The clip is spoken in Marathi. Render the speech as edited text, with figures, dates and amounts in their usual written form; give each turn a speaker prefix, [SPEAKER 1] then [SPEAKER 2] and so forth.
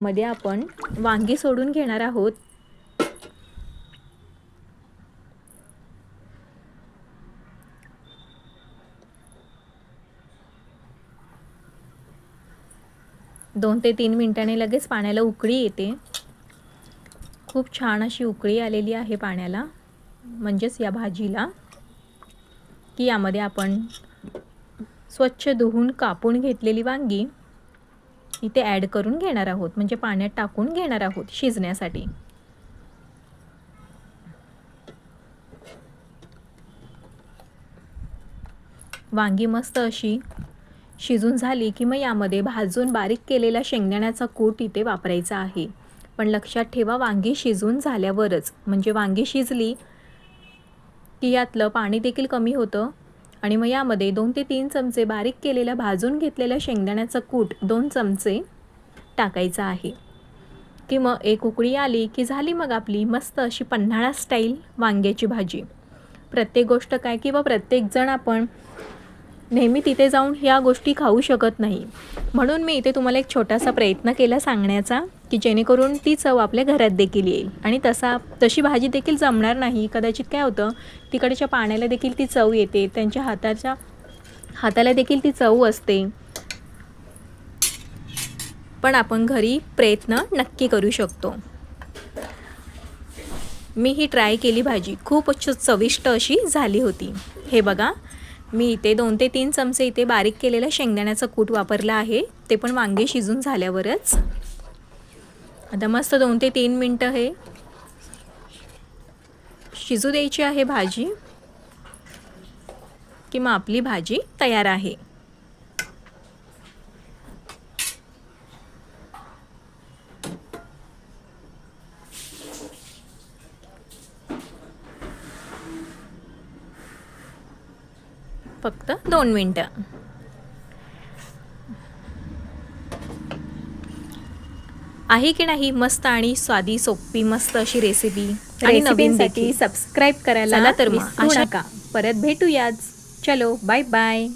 [SPEAKER 1] मध्ये आपण वांगी सोडून घेणार आहोत। दोन ते 3 मिनिटांनी लगेच पाण्याला उकळी येते। खूप छान अशी उकळी आलेली आहे पाण्याला, म्हणजेच या भाजीला, की यामध्ये आपण स्वच्छ धुवून कापून घेतलेली वांगी इथे ॲड करून घेणार आहोत, म्हणजे पाण्यात टाकून घेणार आहोत शिजण्यासाठी। वांगी मस्त अशी शिजून झाली की मग यामध्ये भाजून बारीक केलेला शेंगदाण्याचा कूट इथे वापरायचा आहे। पण लक्षात ठेवा, वांगी शिजून झाल्यावरच, म्हणजे वांगी शिजली की यातलं पाणी देखील कमी होतं आणि मग यामध्ये 2 ते 3 चमचे बारीक केलेला भाजून घेतलेला शेंगदाण्याचा कूट 2 चमचे टाकायचा आहे। की मग एक उकळी आली की झाली मग आपली मस्त अशी पन्हाळा स्टाईल वांग्याची भाजी। प्रत्येक गोष्ट काय किंवा प्रत्येकजण आपण नेहमी तिथे जाऊन ह्या गोष्टी खाऊ शकत नाही, म्हणून मी इथे तुम्हाला एक छोटासा प्रयत्न केला सांगण्याचा, की जेणेकरून ती चव आपल्या घरात देखील येईल। आणि तशी भाजी देखील जमणार नाही, कदाचित काय होतं, तिकडच्या पाण्याला देखील ती चव येते, त्यांच्या हाताला देखील ती चव असते, पण आपण घरी प्रयत्न नक्की करू शकतो। मी ही ट्राय केली भाजी, खूप चविष्ट अशी झाली होती। हे बघा, मी इथे 2 ते 3 चमचे इथे बारीक केलेला शेंगदाण्याचा कूट वापरला आहे, ते पण वांगे शिजून झाल्यावरच। आता मस्त 2 ते 3 मिनिटं हे शिजू द्यायची आहे भाजी, की मग आपली भाजी तयार आहे। फक्त 2 मिनिटं। आहे की नाही मस्त आणि स्वादी सोपी मस्त अशी रेसिपी आणि नवीनसाठी सबस्क्राइब करायला तर मग आशा का परत भेटूयाच। चलो बाय बाय।